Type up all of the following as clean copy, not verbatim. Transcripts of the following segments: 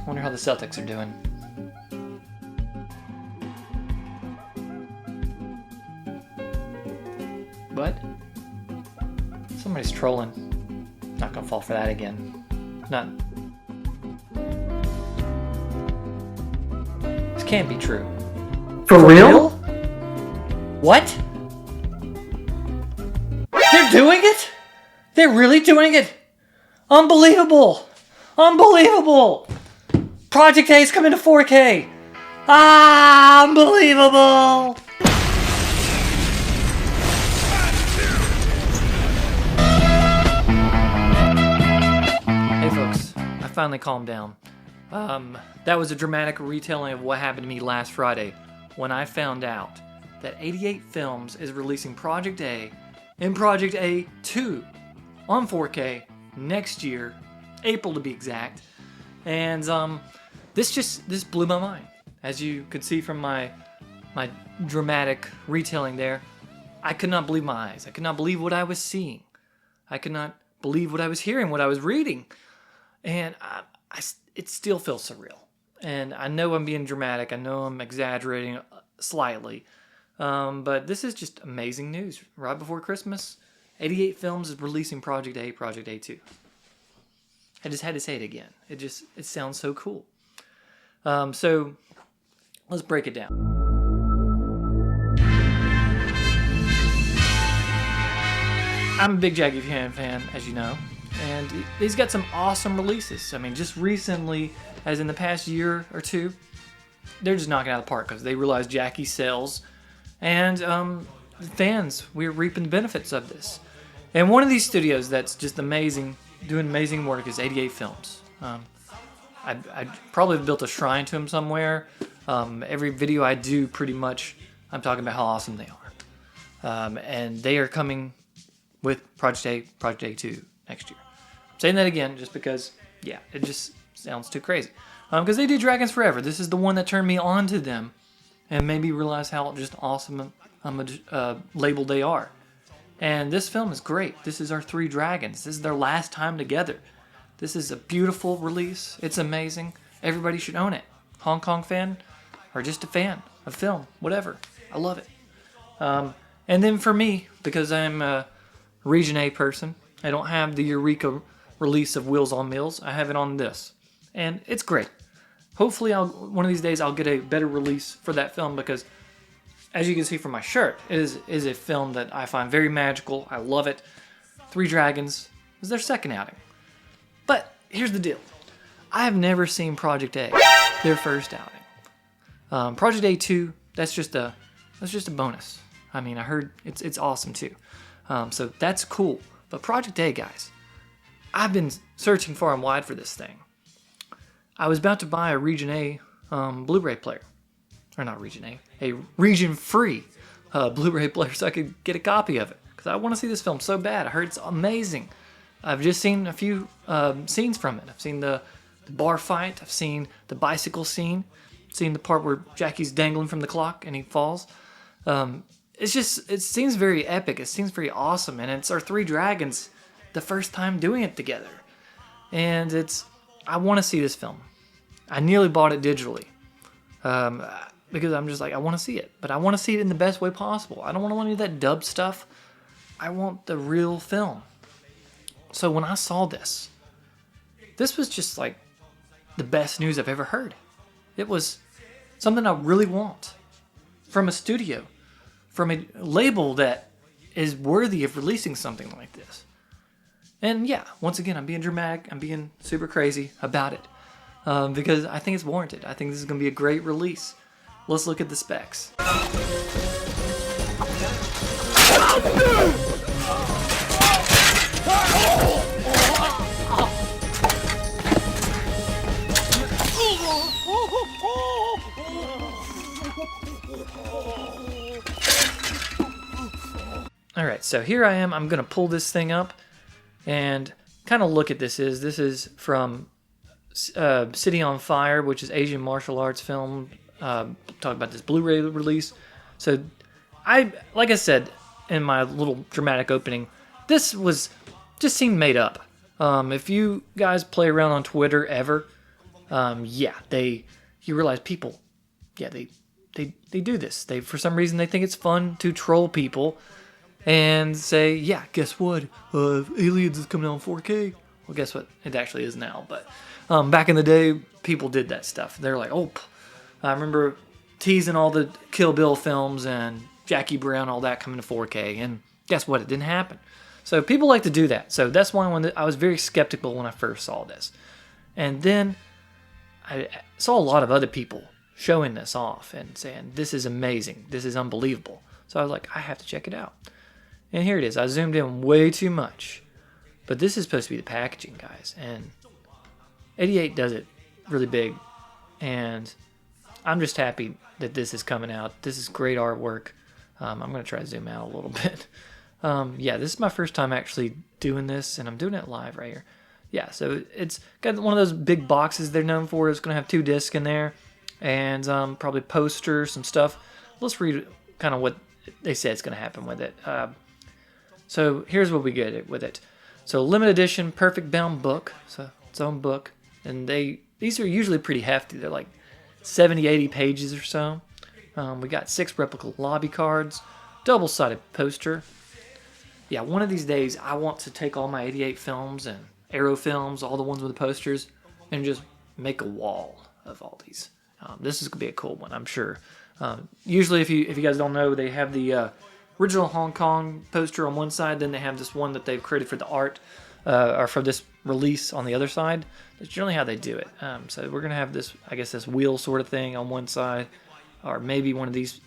Wonder how the Celtics are doing. What? Somebody's trolling. Not gonna fall for that again. Not. This can't be true. For real? What? They're doing it? They're really doing it? Unbelievable! Unbelievable! Project A is coming to 4K! Ah, unbelievable! Hey folks, I finally calmed down. That was a dramatic retelling of what happened to me last Friday when I found out that 88 Films is releasing Project A and Project A 2 on 4K next year, April to be exact. And this blew my mind. As you could see from my dramatic retelling there, I could not believe my eyes. I could not believe what I was seeing. I could not believe what I was hearing, what I was reading. And it still feels surreal. And I know I'm being dramatic. I know I'm exaggerating slightly. But this is just amazing news. Right before Christmas, 88 Films is releasing Project A, Project A2. I just had to say it again. It sounds so cool. So let's break it down. I'm a big Jackie Chan fan, as you know, and he's got some awesome releases. I mean, just recently, as in the past year or two, they're just knocking it out of the park because they realize Jackie sells, and fans, we're reaping the benefits of this. And one of these studios that's just amazing, doing amazing work, is 88 Films. I probably have built a shrine to him somewhere. Every video I do, pretty much, I'm talking about how awesome they are. And they are coming with Project A, Project A2 next year. I'm saying that again just because, yeah, it just sounds too crazy. Because they did Dragons Forever. This is the one that turned me on to them and made me realize how just awesome a label they are. And this film is great. This is our three dragons. This is their last time together. This is a beautiful release. It's amazing. Everybody should own it. Hong Kong fan or just a fan of film, whatever. I love it. And then for me, because I'm a Region A person, I don't have the Eureka release of Wheels on Meals. I have it on this. And it's great. Hopefully, one of these days, I'll get a better release for that film because, as you can see from my shirt, it is a film that I find very magical. I love it. Three Dragons is their second outing. But here's the deal. I have never seen Project A, their first outing. Project A2, that's just a bonus. I mean, I heard it's awesome too. So that's cool. But Project A, guys, I've been searching far and wide for this thing. I was about to buy a Region A Blu-ray player. Or not Region A, a region-free Blu-ray player so I could get a copy of it. Because I want to see this film so bad. I heard it's amazing. I've just seen a few scenes from it. I've seen the bar fight. I've seen the bicycle scene. I've seen the part where Jackie's dangling from the clock and he falls. It seems very epic. It seems very awesome. And it's our three dragons the first time doing it together. And I want to see this film. I nearly bought it digitally. Because I'm just like, I want to see it. But I want to see it in the best way possible. I don't want any of that dub stuff. I want the real film. So when I saw this was just like the best news I've ever heard. It was something I really want from a studio, from a label that is worthy of releasing something like this. And yeah, once again, I'm being dramatic. I'm being super crazy about it because I think it's warranted. I think this is going to be a great release. Let's look at the specs. Alright, so here I am. I'm going to pull this thing up and kind of look at this. This is from City on Fire, which is Asian martial arts film. Talk about this Blu-ray release. So, like I said in my little dramatic opening, this just seemed made up. If you guys play around on Twitter ever, yeah, you realize people, yeah, they do this. They, for some reason, they think it's fun to troll people and say, yeah, guess what? Aliens is coming out in 4K. Well, guess what? It actually is now. But back in the day, people did that stuff. They're like, oh, I remember teasing all the Kill Bill films and Jackie Brown, all that coming to 4K. And guess what? It didn't happen. So people like to do that. So that's why I was very skeptical when I first saw this. And then I saw a lot of other people showing this off and saying, this is amazing. This is unbelievable. So I was like, I have to check it out. And here it is. I zoomed in way too much. But this is supposed to be the packaging, guys. And 88 does it really big. And I'm just happy that this is coming out. This is great artwork. I'm going to try to zoom out a little bit. Yeah, this is my first time actually doing this, and I'm doing it live right here. Yeah, so it's got one of those big boxes they're known for. It's going to have 2 discs in there, and probably posters, some stuff. Let's read kind of what they say it's going to happen with it. So here's what we get with it. So limited edition, perfect bound book. So its own book, and these are usually pretty hefty. They're like 70, 80 pages or so. We got 6 replica lobby cards, double-sided poster. Yeah, one of these days I want to take all my 88 films and Arrow films, all the ones with the posters, and just make a wall of all these. This is going to be a cool one, I'm sure. Usually, if you guys don't know, they have the original Hong Kong poster on one side, then they have this one that they've created for the art, or for this release on the other side. That's generally how they do it. So we're going to have this, I guess, this wheel sort of thing on one side, or maybe one of these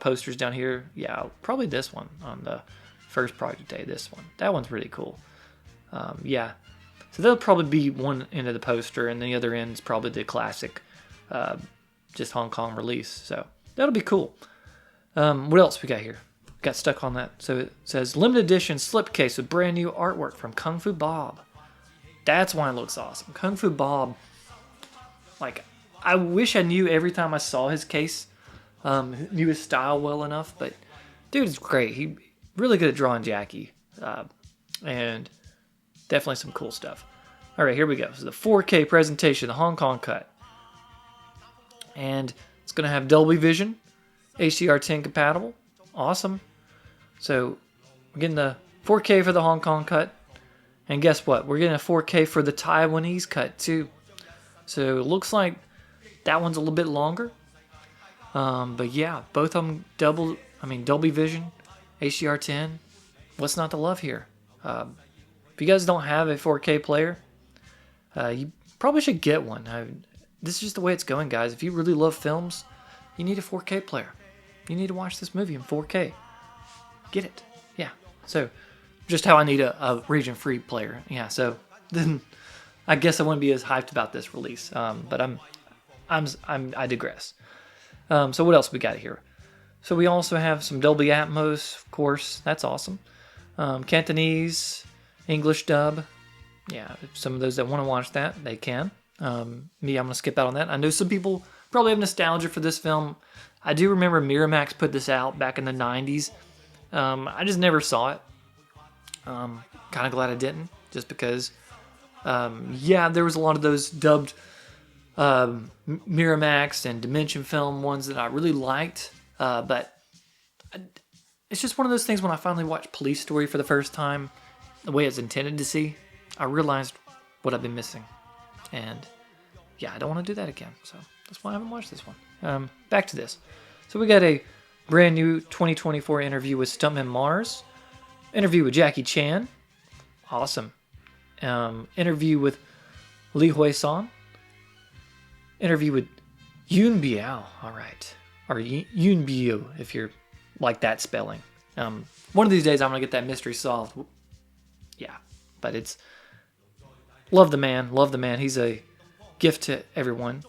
posters down here. Yeah, probably this one on the first project day, this one. That one's really cool. Yeah. So that'll probably be one end of the poster, and the other end is probably the classic, just Hong Kong release. So that'll be cool. What else we got here? Got stuck on that. So it says limited edition slipcase with brand new artwork from Kung Fu Bob. That's why it looks awesome. Kung Fu Bob, like, I wish I knew every time I saw his case, knew his style well enough, but dude is great. He really good at drawing Jackie, and definitely some cool stuff. All right, here we go. So the 4K presentation, the Hong Kong cut, and it's going to have Dolby Vision, HDR10 compatible. Awesome. So we're getting the 4K for the Hong Kong cut, and guess what? We're getting a 4K for the Taiwanese cut too. So it looks like that one's a little bit longer, but yeah, both of them Dolby Vision, HDR10. What's not to love here? If you guys don't have a 4K player, you probably should get one. This is just the way it's going, guys. If you really love films, you need a 4K player. You need to watch this movie in 4K. Get it. Yeah. So, just how I need a region-free player. Yeah. So then, I guess I wouldn't be as hyped about this release. But I digress. So what else we got here? So we also have some Dolby Atmos, of course. That's awesome. Cantonese, English dub. Yeah, some of those that want to watch that, they can. Me, I'm going to skip out on that. I know some people probably have nostalgia for this film. I do remember Miramax put this out back in the 90s. I just never saw it. Kind of glad I didn't, just because, yeah, there was a lot of those dubbed Miramax and Dimension Film ones that I really liked. But it's just one of those things when I finally watched Police Story for the first time, the way it's intended to see, I realized what I've been missing. And yeah, I don't want to do that again. So that's why I haven't watched this one. Back to this. So we got a brand new 2024 interview with Stuntman Mars. Interview with Jackie Chan. Awesome. Interview with Li Hui-san. Interview with Yoon Biao. All right. Or Yoon Biao, if you're like that spelling. One of these days I'm going to get that mystery solved. Yeah. But it's... Love the man. Love the man. He's a gift to everyone.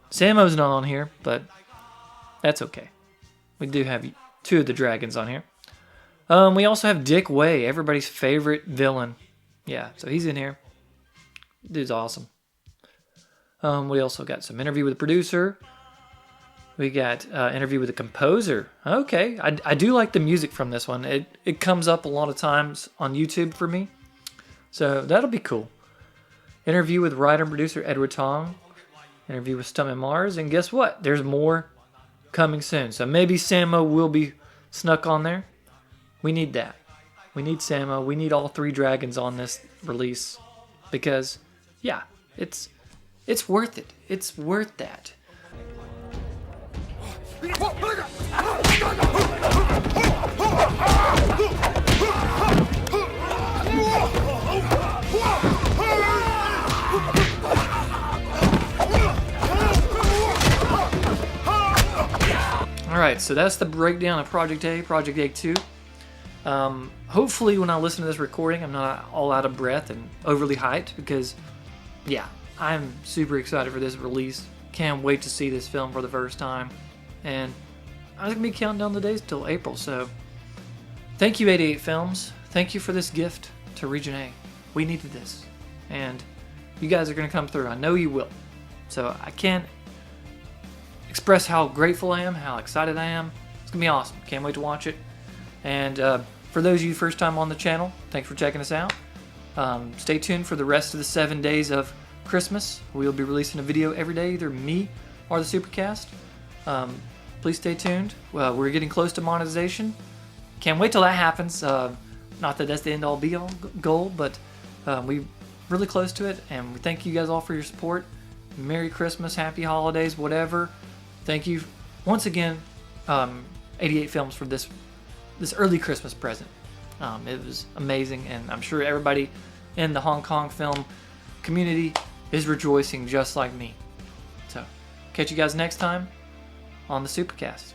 Samo's not on here, but that's okay. We do have 2 of the dragons on here. We also have Dick Wei, everybody's favorite villain. Yeah, so he's in here. Dude's awesome. We also got some interview with the producer. We got interview with the composer. Okay, I do like the music from this one. It comes up a lot of times on YouTube for me. So that'll be cool. interview with writer and producer Edward Tong, interview with Stuntman Mars, and guess what? There's more coming soon. So maybe Sammo will be snuck on there. We need that. We need Sammo. We need all 3 dragons on this release because, yeah, it's worth it. It's worth that. Alright, so that's the breakdown of Project A, Project A 2. Hopefully when I listen to this recording, I'm not all out of breath and overly hyped because, yeah, I'm super excited for this release. Can't wait to see this film for the first time. And I'm going to be counting down the days till April, so thank you 88 Films. Thank you for this gift to Region A. We needed this. And you guys are going to come through. I know you will. So I can't express how grateful I am, how excited I am. It's going to be awesome. Can't wait to watch it. And for those of you first time on the channel, thanks for checking us out. Stay tuned for the rest of the 7 days of Christmas. We'll be releasing a video every day, either me or the SuperCaZt. Please stay tuned. We're getting close to monetization. Can't wait till that happens. Not that that's the end all be all goal, but we're really close to it. And we thank you guys all for your support. Merry Christmas, Happy Holidays, whatever. Thank you once again, 88 Films, for this early Christmas present. It was amazing, and I'm sure everybody in the Hong Kong film community is rejoicing just like me. So, catch you guys next time on the SuperCaZt.